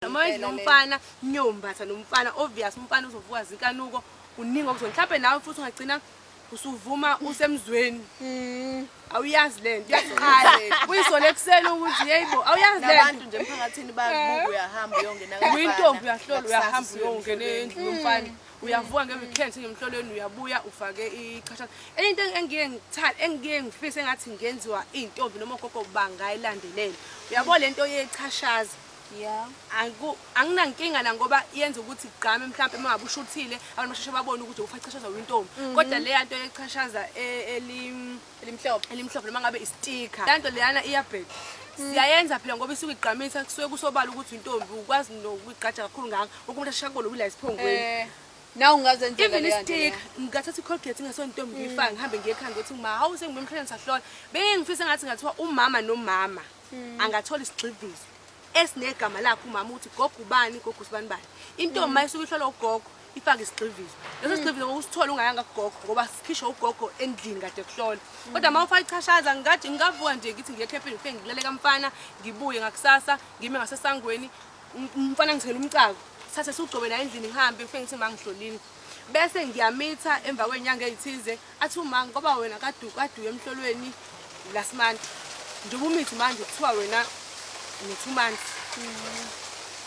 Noma nomfana nyombatha nomfana obvious umfana uzovuka zinkanuko uningi okuzona mhlawumbe nawe futhi ungagcina usuvuma usemzweni awuyazi lento uyaqala uyisole ekseni ukuthi yebo awuyazi lento abantu nje emphakathini bayakubuka uyahamba uyongena kakhulu uyintombi uyahlola uyahamba uyongena endlu yomfana uyavuka ngeweekend ngemhlolweni uyabuya ufake iqhashaza into engiye ngifise engathi ngenziwa intombi noma gogo bangayilandelela uyabo lento yechashaza yeah anginankinga la ngoba yenza ukuthi igqame mhlawumbe mangabe ushuthile abantu basheshe babone ukuthi ufachashaza uyintombi kodwa le yanto yechashaza elimhlophe noma ngabe isticker lanto leyana iyabheda siyayenza phela ngoba isuke igqamisa kusuke kusobala ukuthi uyintombi ukwazi nokugqaja kakhulu ngaka umuntu ashakole ubila isiphongweni na ungazenzela le yanto ngathatha icolgate ngasontombi ngiyifaka ngihambe ngiyekhanda ukuthi uma hawu sengimemhlanje sahlola bengifisa ngathi ngathiwa umama nomama angathola isigxivizo esinegama lakhe umama uthi gogo ubani gogo usibani bani intombi mayisuka ihlola ugogo ifaka isigxivizo leso sigxivizo ngokusithola ungayanga kugogo ngoba sikhishwa ugogo endlini kade kuhlola kodwa mawufaka ichashaza ngathi ngavuka nje ngithi ngiyekhepeni ngifike ngilele kamfana ngibuye ngakusasa ngime ngasesangweni umfana ngithela umcako sathe sugcobe la endlini ngihambe ngifike ngithi mangihlolini bese ngiyamitha emva kwenyanga ezithize athi uma ngoba wena kade emhlolweni last month nje umithi manje kuthiwa wena 2 months